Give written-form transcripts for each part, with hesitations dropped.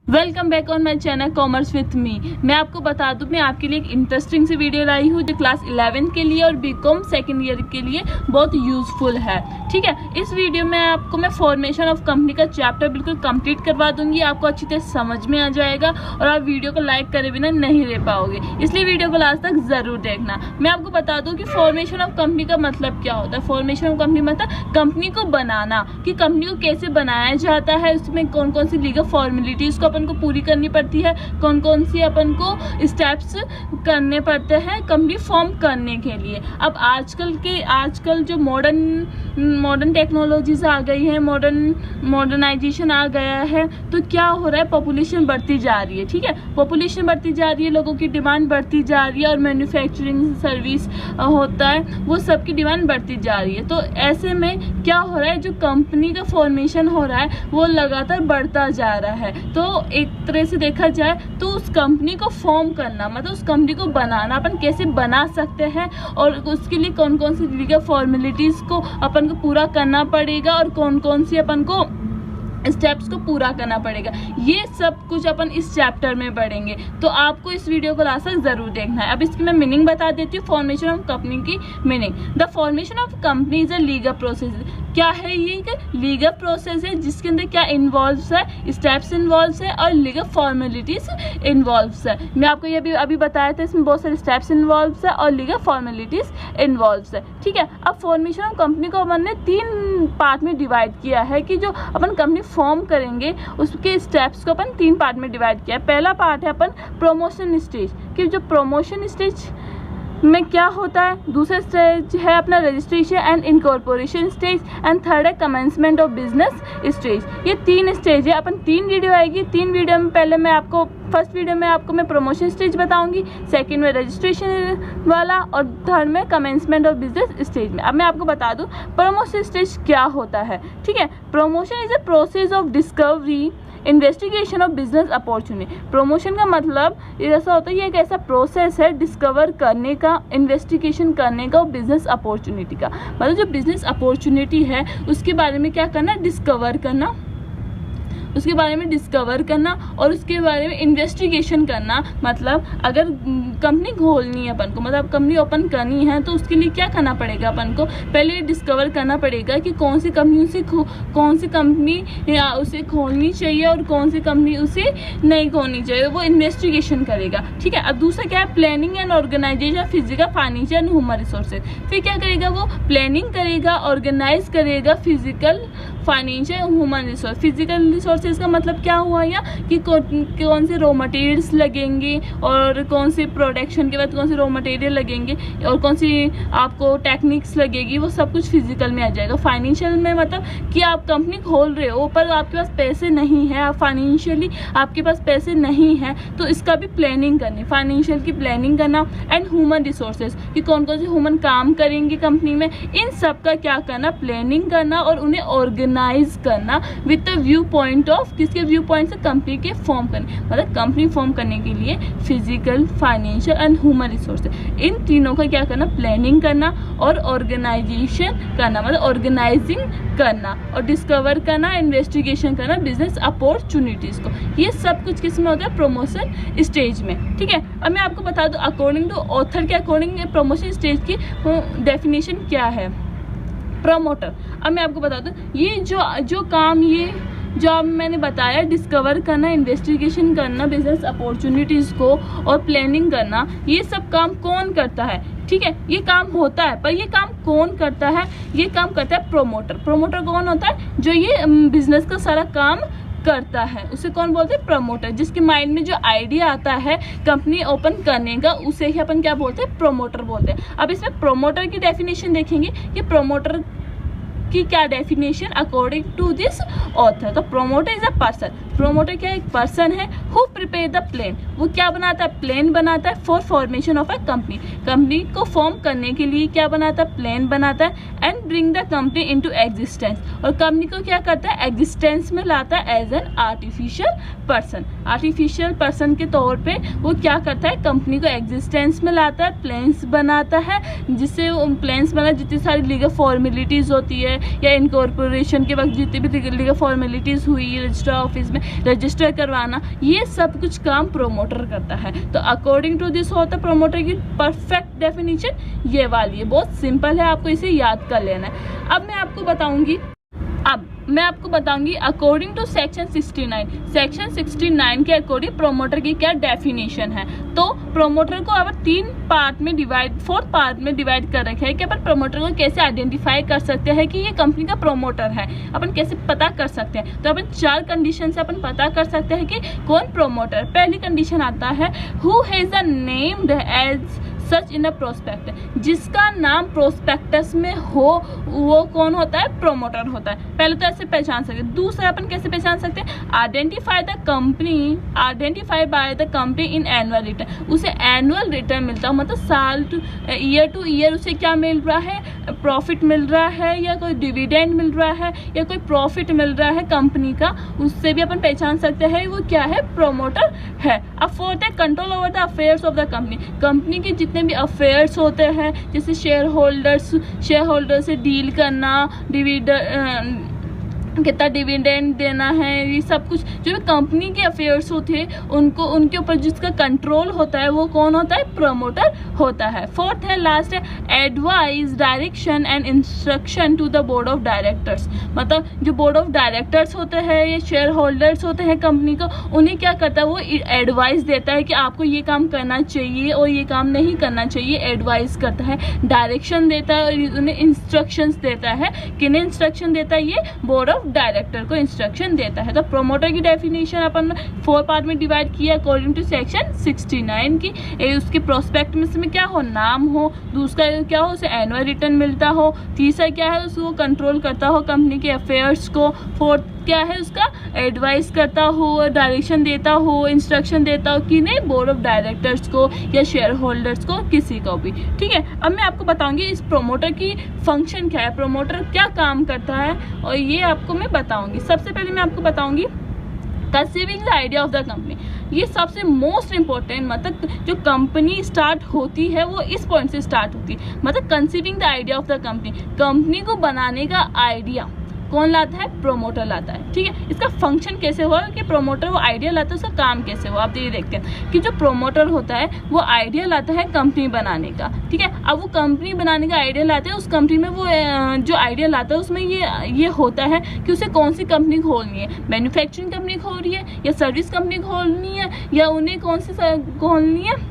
Welcome back on my channel commerce with me. मैं आपको बता दूं, मैं आपके लिए एक इंटरेस्टिंग सी वीडियो लाई हूँ जो क्लास 11 के लिए और बीकॉम सेकेंड ईयर के लिए बहुत यूजफुल है। ठीक है, इस वीडियो में आपको मैं फॉर्मेशन ऑफ कंपनी का चैप्टर बिल्कुल कंप्लीट करवा दूंगी। आपको अच्छी तरह समझ में आ जाएगा और आप वीडियो को लाइक करे बिना नहीं रह पाओगे, इसलिए वीडियो को लास्ट तक जरूर देखना। मैं आपको बता दूं कि फॉर्मेशन ऑफ कंपनी का मतलब क्या होता है। फॉर्मेशन ऑफ कंपनी मतलब कंपनी को बनाना, कि कंपनी को कैसे बनाया जाता है, उसमें कौन कौन सी लीगल फॉर्मेलिटीज को अपन को पूरी करनी पड़ती है, कौन कौन सी अपन को स्टेप्स करने पड़ते हैं कंपनी फॉर्म करने के लिए। अब आजकल जो मॉडर्न टेक्नोलॉजीज आ गई है, मॉडर्नाइजेशन आ गया है, तो क्या हो रहा है, पॉपुलेशन बढ़ती जा रही है। ठीक है, पॉपुलेशन बढ़ती जा रही है, लोगों की डिमांड बढ़ती जा रही है और मैन्युफैक्चरिंग सर्विस होता है, वो सबकी डिमांड बढ़ती जा रही है। तो ऐसे में क्या हो रहा है, जो कंपनी का फॉर्मेशन हो रहा है वो लगातार बढ़ता जा रहा है। तो एक तरह से देखा जाए तो उस कंपनी को फॉर्म करना मतलब उस कंपनी को बनाना, अपन कैसे बना सकते हैं और उसके लिए कौन कौन सी लीगल फॉर्मेलिटीज को अपन को पूरा करना पड़ेगा और कौन कौन सी अपन को स्टेप्स को पूरा करना पड़ेगा, ये सब कुछ अपन इस चैप्टर में पढ़ेंगे। तो आपको इस वीडियो को लास्ट तक जरूर देखना है। अब इसकी मैं मीनिंग बता देती हूँ। फॉर्मेशन ऑफ कंपनी की meaning, the formation of company is a legal process. क्या है ये? एक लीगल प्रोसेस है जिसके अंदर क्या इन्वॉल्व्स है, स्टेप्स इन्वॉल्व्स है और लीगल फॉर्मेलिटीज इन्वॉल्व्स है। मैं आपको ये भी अभी बताया था, इसमें बहुत सारे स्टेप्स इन्वॉल्व्स है और लीगल फॉर्मेलिटीज इन्वॉल्व्स है। ठीक है, अब फॉर्मेशन ऑफ कंपनी को अपन ने 3 पार्ट में डिवाइड किया है कि जो अपन कंपनी फॉर्म करेंगे उसके स्टेप्स को अपन 3 पार्ट में डिवाइड किया है। पहला पार्ट है अपन प्रमोशन स्टेज, कि जो प्रमोशन स्टेज में क्या होता है। दूसरा स्टेज है अपना registration and incorporation stage and third है कमेंसमेंट ऑफ बिजनेस स्टेज। ये 3 स्टेज है। अपन 3 वीडियो आएगी। 3 वीडियो में पहले मैं आपको फर्स्ट वीडियो में आपको मैं प्रमोशन स्टेज बताऊंगी, सेकंड में रजिस्ट्रेशन वाला और थर्ड में कमेंसमेंट ऑफ बिजनेस स्टेज में। अब मैं आपको बता दूं प्रमोशन स्टेज क्या होता है। ठीक है, promotion is a process of discovery investigation of business opportunity. Promotion का मतलब ऐसा होता है, ये एक ऐसा प्रोसेस है डिस्कवर करने का, इन्वेस्टिगेशन करने का और बिजनेस अपॉर्चुनिटी का। मतलब जो बिजनेस अपॉर्चुनिटी है उसके बारे में क्या करना, डिस्कवर करना, उसके बारे में डिस्कवर करना और उसके बारे में इन्वेस्टिगेशन करना। मतलब अगर कंपनी खोलनी है अपन को, मतलब कंपनी ओपन करनी है, तो उसके लिए क्या करना पड़ेगा, अपन को पहले डिस्कवर करना पड़ेगा कि कौन सी कंपनी उसे खोलनी चाहिए और कौन सी कंपनी उसे नहीं खोलनी चाहिए, वो इन्वेस्टिगेशन करेगा। ठीक है, अब दूसरा क्या है, planning and organisation physical financial and human resources. फिर क्या करेगा, वो प्लानिंग करेगा, ऑर्गेनाइज करेगा physical financial human resource. Physical resources का मतलब क्या हुआ यहाँ कि कौन से रॉ मटेरियल्स लगेंगे और कौन से प्रोडक्शन के बाद कौन से रॉ मटेरियल लगेंगे और कौन सी आपको टेक्निक्स लगेगी, वो सब कुछ फिजिकल में आ जाएगा। फाइनेंशियल में मतलब कि आप कंपनी खोल रहे हो पर आपके पास पैसे नहीं है, आप फाइनेंशियली आपके पास पैसे नहीं है, तो इसका भी प्लानिंग करनी, फाइनेंशियल की प्लानिंग करना। एंड ह्यूमन रिसोर्सेज कि कौन कौन से ह्यूमन काम करेंगे कंपनी में, इन सब का क्या करना, प्लानिंग करना और उन्हें ऑर्गेनाइज करना with the view point of, किसके व्यू पॉइंट से, कंपनी के फॉर्म करने। मतलब कंपनी फॉर्म करने के लिए physical, financial and human resources, इन तीनों का क्या करना, प्लानिंग करना और ऑर्गेनाइजेशन करना, मतलब ऑर्गेनाइजिंग करना और डिस्कवर करना, इन्वेस्टिगेशन करना बिजनेस अपॉर्चुनिटीज को। ये सब कुछ किस में होता है, प्रमोशन स्टेज में। ठीक है, अब मैं आपको बता दूं अकॉर्डिंग टू ऑथर के अकॉर्डिंग प्रमोशन स्टेज की डेफिनेशन क्या है। प्रमोटर, अब मैं आपको बता दूं ये जो काम, ये जो अब मैंने बताया, डिस्कवर करना, इन्वेस्टिगेशन करना बिजनेस अपॉर्चुनिटीज़ को और प्लानिंग करना, ये सब काम कौन करता है। ठीक है, ये काम होता है पर ये काम कौन करता है, ये काम करता है प्रमोटर। प्रमोटर कौन होता है, जो ये बिजनेस का सारा काम करता है, उसे कौन बोलते हैं, प्रमोटर। जिसके माइंड में जो आइडिया आता है कंपनी ओपन करने का, उसे ही अपन क्या बोलते हैं, प्रमोटर बोलते हैं। अब इसमें प्रमोटर की डेफिनेशन देखेंगे कि प्रमोटर की क्या definition according to this author. तो promoter is a person, promoter क्या, एक पर्सन है हु प्रिपेयर द प्लान। वो क्या बनाता है, प्लान बनाता है for formation of a company. Company को फॉर्म करने के लिए क्या बनाता है, प्लान बनाता है and bring the company into existence. और कंपनी को क्या करता है, एग्जिस्टेंस में लाता है as an artificial person. Artificial person के तौर पे वो क्या करता है, कंपनी को एग्जिस्टेंस में लाता है, प्लान्स बनाता है, जिससे प्लान्स बना जितनी सारी लीगल फॉर्मेलिटीज होती है या इनकॉर्पोरेशन के वक्त जितनी भी लीगल फॉर्मेलिटीज हुई रजिस्टर ऑफिस में, रजिस्टर करवाना, ये सब कुछ काम प्रोमोटर करता है। तो अकॉर्डिंग टू दिस होता है प्रोमोटर की परफेक्ट डेफिनेशन ये वाली है, बहुत सिंपल है, आपको इसे याद कर लेना है। अब मैं आपको बताऊंगी अकॉर्डिंग टू सेक्शन 69 के अकॉर्डिंग प्रोमोटर की क्या डेफिनेशन है। तो प्रोमोटर को अब 4 पार्ट में डिवाइड कर रखा है कि अपन प्रोमोटर को कैसे आइडेंटिफाई कर सकते हैं कि ये कंपनी का प्रोमोटर है, अपन कैसे पता कर सकते हैं। तो अपन 4 कंडीशन से अपन पता कर सकते हैं कि कौन प्रोमोटर। पहली कंडीशन आता है who has a named as such in a prospect, जिसका नाम प्रोस्पेक्टस में हो वो कौन होता है, प्रोमोटर होता है। पहले तो ऐसे पहचान सकते हैं। दूसरा अपन कैसे पहचान सकते हैं, identify by the company in annual return, उसे एनुअल रिटर्न मिलता है, मतलब ईयर टू ईयर उसे क्या मिल रहा है, प्रॉफिट मिल रहा है या कोई डिविडेंड मिल रहा है या कोई प्रॉफिट मिल रहा है कंपनी का, उससे भी अपन पहचान सकते हैं वो क्या है, प्रोमोटर है। अब फोर्थ है control over the affairs of the company के जितने भी अफेयर्स होते हैं, जैसे शेयर होल्डर से डील करना, कितना डिविडेंड देना है, ये सब कुछ जो भी कंपनी के अफेयर्स होते हैं उनको उनके ऊपर जिसका कंट्रोल होता है वो कौन होता है, प्रोमोटर होता है। फोर्थ है लास्ट है advice direction and instruction to the board of directors, मतलब जो बोर्ड ऑफ डायरेक्टर्स होते हैं या शेयर होल्डर्स होते हैं कंपनी को, उन्हें क्या करता है वो एडवाइस देता है कि आपको ये काम करना चाहिए और ये काम नहीं करना चाहिए, एडवाइस करता है, डायरेक्शन देता है और उन्हें इंस्ट्रक्शंस देता है। किन्हें इंस्ट्रक्शन देता है, ये बोर्ड ऑफ डायरेक्टर को इंस्ट्रक्शन देता है। तो प्रोमोटर की डेफिनेशन अपन 4 पार्ट में डिवाइड किया अकॉर्डिंग टू सेक्शन 69 की। उसके प्रोस्पेक्ट में क्या हो, नाम हो, दूसरा क्या हो, उसे एनुअल रिटर्न मिलता हो, तीसरा क्या है उसको कंट्रोल करता हो कंपनी के अफेयर्स को, फोर्थ क्या है उसका एडवाइस करता हो, डायरेक्शन देता हो, इंस्ट्रक्शन देता हो, किन्हें, बोर्ड ऑफ डायरेक्टर्स को या शेयर होल्डर्स को, किसी को भी। ठीक है, अब मैं आपको बताऊंगी इस प्रोमोटर की फंक्शन क्या है, प्रोमोटर क्या काम करता है, और ये आपको मैं बताऊंगी। सबसे पहले मैं आपको बताऊंगी conceiving the idea of the company, ये सबसे मोस्ट इंपॉर्टेंट, मतलब जो कंपनी स्टार्ट होती है वो इस पॉइंट से स्टार्ट होती है, मतलब conceiving the idea of the company को बनाने का आइडिया कौन लाता है, प्रोमोटर लाता है। ठीक है, इसका फंक्शन कैसे हुआ कि प्रोमोटर वो आइडिया लाता है, उसका काम कैसे हुआ, आप ये देखते हैं कि जो प्रोमोटर होता है वो आइडिया लाता है कंपनी बनाने का। ठीक है, अब वो कंपनी बनाने का आइडिया लाते हैं, उस कंपनी में वो जो आइडिया लाता है उसमें ये होता है कि उसे कौन सी कंपनी खोलनी है, मैन्युफैक्चरिंग कंपनी खोलनी है या सर्विस कंपनी खोलनी है, या उन्हें कौन सी खोलनी है,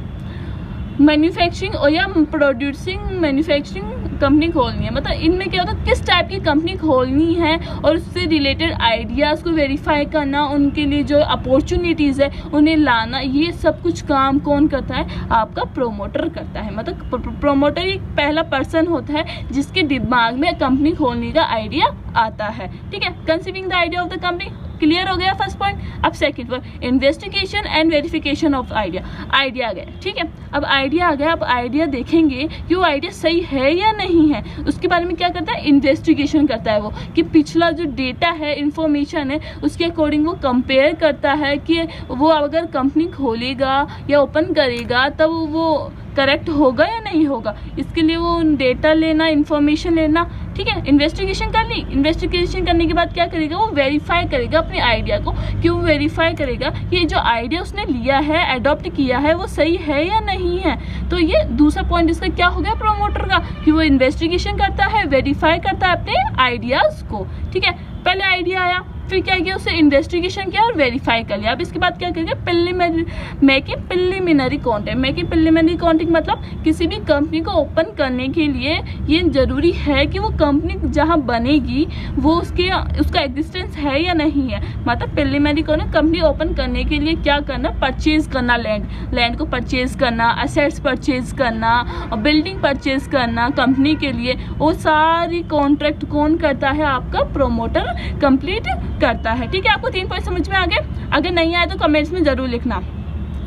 मैन्युफैक्चरिंग और या प्रोड्यूसिंग मैन्युफैक्चरिंग कंपनी खोलनी है। मतलब इनमें क्या होता है, किस टाइप की कंपनी खोलनी है और उससे रिलेटेड आइडियाज़ को वेरीफाई करना, उनके लिए जो अपॉर्चुनिटीज़ है उन्हें लाना, ये सब कुछ काम कौन करता है, आपका प्रोमोटर करता है। मतलब प्रोमोटर एक पहला पर्सन होता है जिसके दिमाग में कंपनी खोलने का आइडिया आता है। ठीक है, conceiving the idea of the company clear हो गया फर्स्ट पॉइंट। अब second point investigation and verification of idea आ गया। ठीक है, अब आइडिया आ गया, अब आइडिया देखेंगे कि वो आइडिया सही है या नहीं है, उसके बारे में क्या करता है, इन्वेस्टिगेशन करता है वो, कि पिछला जो डेटा है, इंफॉर्मेशन है, उसके अकॉर्डिंग वो कंपेयर करता है कि वो अगर कंपनी खोलेगा या ओपन करेगा तब वो करेक्ट होगा या नहीं होगा, इसके लिए वो डेटा लेना, इंफॉर्मेशन लेना। ठीक है, इन्वेस्टिगेशन कर ली, इन्वेस्टिगेशन करने के बाद क्या करेगा, वो वेरीफाई करेगा अपने आइडिया को, कि वो वेरीफाई करेगा कि जो आइडिया उसने लिया है, अडॉप्ट किया है, वो सही है या नहीं है। तो ये दूसरा पॉइंट इसका क्या हो गया प्रोमोटर का, कि वो इन्वेस्टिगेशन करता है, वेरीफाई करता है अपने आइडियाज़ को। ठीक है, पहले आइडिया आया, फिर क्या किया, उसे इन्वेस्टिगेशन किया और वेरीफाई कर लिया। अब इसके बाद क्या करेंगे, मेकिंग प्रिलिमिनरी कॉन्ट्रैक्ट मतलब किसी भी कंपनी को ओपन करने के लिए ये जरूरी है कि वो कंपनी जहां बनेगी वो उसका एग्जिस्टेंस है या नहीं है। मतलब प्रिलिमिनरी कॉन्ट्रैक्ट, कंपनी ओपन करने के लिए क्या करना, परचेज करना, लैंड को परचेज करना, असेट्स परचेज करना और बिल्डिंग परचेज करना कंपनी के लिए, वो सारी कॉन्ट्रैक्ट कौन करता है, आपका प्रोमोटर कंप्लीट करता है। ठीक है, आपको 3 पॉइंट समझ में आ गए, अगर नहीं आए तो कमेंट्स में जरूर लिखना।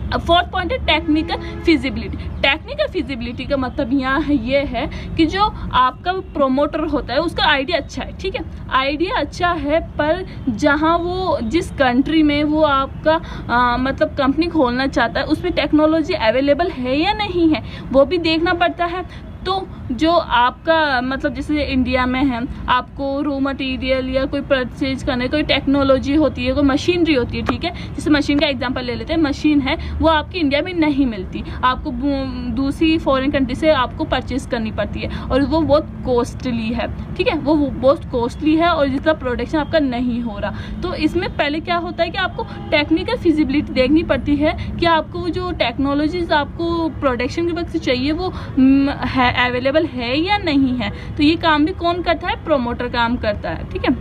अब फोर्थ पॉइंट है टेक्निकल फिजिबिलिटी। टेक्निकल फिजिबिलिटी का मतलब यहाँ है ये है कि जो आपका प्रोमोटर होता है उसका आइडिया अच्छा है। ठीक है, आइडिया अच्छा है, पर जहाँ वो जिस कंट्री में वो आपका मतलब कंपनी खोलना चाहता है उसमें टेक्नोलॉजी अवेलेबल है या नहीं है वो भी देखना पड़ता है। तो जो आपका मतलब जैसे इंडिया में है, आपको रॉ मटेरियल या कोई परचेज करने, कोई टेक्नोलॉजी होती है, कोई मशीनरी होती है, ठीक है, जैसे मशीन का एग्जांपल ले लेते हैं, मशीन है वो आपकी इंडिया में नहीं मिलती, आपको दूसरी फॉरेन कंट्री से आपको परचेज करनी पड़ती है और वो बहुत कॉस्टली है, ठीक है, वो बहुत कॉस्टली है और जितना प्रोडक्शन आपका नहीं हो रहा। तो इसमें पहले क्या होता है कि आपको टेक्निकल फिजिबिलिटी देखनी पड़ती है कि आपको जो टेक्नोलॉजीज आपको प्रोडक्शन के वक्त चाहिए वो है अवेलेबल है या नहीं है। तो ये काम भी कौन करता है? प्रोमोटर काम करता है, ठीक है।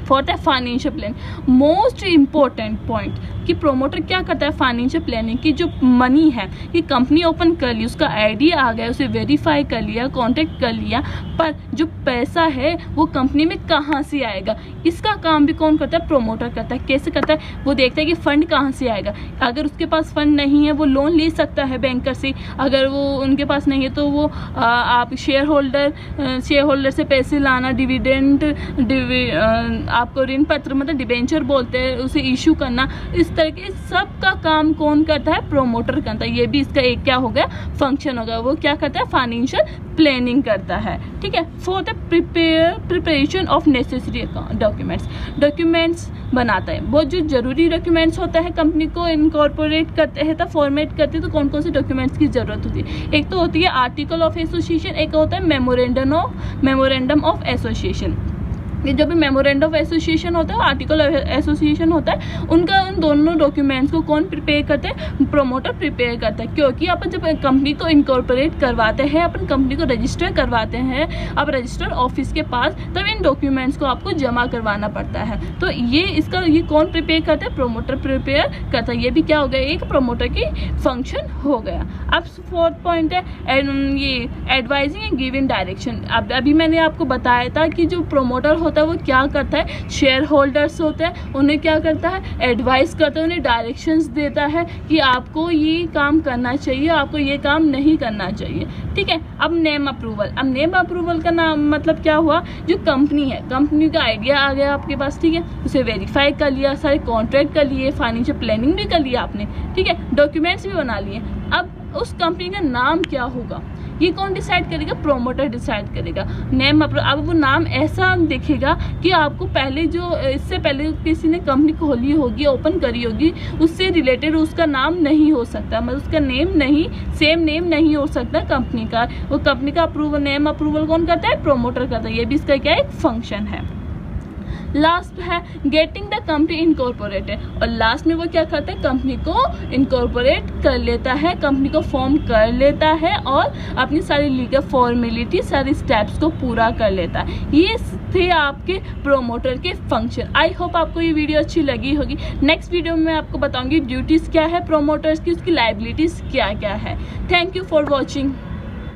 फोर्थ है financial plan, most important point कि प्रोमोटर क्या करता है फाइनेंशियल प्लानिंग की। जो मनी है कि कंपनी ओपन कर ली, उसका आइडिया आ गया, उसे वेरीफाई कर लिया, कॉन्टेक्ट कर लिया, पर जो पैसा है वो कंपनी में कहाँ से आएगा, इसका काम भी कौन करता है? प्रोमोटर करता है। कैसे करता है? वो देखता है कि फंड कहाँ से आएगा। अगर उसके पास फंड नहीं है वो लोन ले सकता है बैंकर से, अगर वो उनके पास नहीं है तो वो आप शेयर होल्डर से पैसे लाना, डिविडेंड आपको ऋण पत्र मतलब डिबेंचर बोलते हैं, उसे इशू करना, इस तरह के सब का काम कौन करता है? प्रोमोटर करता है। ये भी इसका एक क्या हो गया? फंक्शन हो गया। वो क्या करता है? फाइनेंशियल प्लानिंग करता है, ठीक है। फोर्थ है प्रिपरेशन ऑफ नेसेसरी डॉक्यूमेंट्स बनाता है। बहुत जो जरूरी डॉक्यूमेंट्स होता है कंपनी को इनकॉर्पोरेट करते हैं तो फॉर्मेट करते हैं तो कौन कौन से डॉक्यूमेंट्स की जरूरत होती है? एक तो होती है आर्टिकल ऑफ एसोसिएशन, एक होता है मेमोरेंडम ऑफ एसोसिएशन। ये जो भी मेमोरेंडम ऑफ एसोसिएशन होता है, आर्टिकल ऑफ एसोसिएशन होता है, उनका उन दोनों डॉक्यूमेंट्स को कौन प्रिपेयर करते हैं? प्रोमोटर प्रिपेयर करता है। क्योंकि अपन जब कंपनी को इनकॉर्पोरेट करवाते हैं, अपन कंपनी को रजिस्टर करवाते हैं, अब रजिस्टर ऑफिस के पास, तब इन डॉक्यूमेंट्स को आपको जमा करवाना पड़ता है। तो ये कौन प्रिपेयर करता है? प्रोमोटर प्रिपेयर करता है। ये भी क्या हो गया? एक प्रोमोटर की फंक्शन हो गया। अब फोर्थ पॉइंट है ये एडवाइजिंग एंड गिविंग डायरेक्शन। अभी मैंने आपको बताया था कि जो प्रोमोटर होता है वो क्या करता है? शेयर होल्डर्स होते हैं, उन्हें क्या करता है? एडवाइस करता है, उन्हें डायरेक्शंस देता है कि आपको ये काम करना चाहिए, आपको ये काम नहीं करना चाहिए, ठीक है। अब नेम अप्रूवल का नाम मतलब क्या हुआ? जो कंपनी है, कंपनी का आइडिया आ गया आपके पास, ठीक है, उसे वेरीफाई कर लिया, सारे कॉन्ट्रैक्ट कर लिए, फाइनेंशियल प्लानिंग भी कर लिया आपने, ठीक है, डॉक्यूमेंट्स भी बना लिए। अब उस कंपनी का नाम क्या होगा ये कौन डिसाइड करेगा? प्रोमोटर डिसाइड करेगा। अब वो नाम ऐसा दिखेगा कि आपको पहले जो इससे पहले किसी ने कंपनी खोली होगी, ओपन करी होगी, उससे रिलेटेड उसका नाम नहीं हो सकता, मतलब उसका सेम नेम नहीं हो सकता कंपनी का। वो कंपनी का नेम अप्रूवल कौन करता है? प्रोमोटर करता है। ये भी इसका क्या एक फंक्शन है। लास्ट है गेटिंग द कंपनी इनकॉर्पोरेटेड, और लास्ट में वो क्या करता है? कंपनी को इनकॉर्पोरेट कर लेता है, कंपनी को फॉर्म कर लेता है और अपनी सारी लीगल फॉर्मेलिटी, सारी स्टेप्स को पूरा कर लेता है। ये थे आपके प्रोमोटर के फंक्शन। आई होप आपको ये वीडियो अच्छी लगी होगी। नेक्स्ट वीडियो में मैं आपको बताऊंगी ड्यूटीज क्या है प्रोमोटर्स की, उसकी लायबिलिटीज क्या क्या है। Thank you for watching.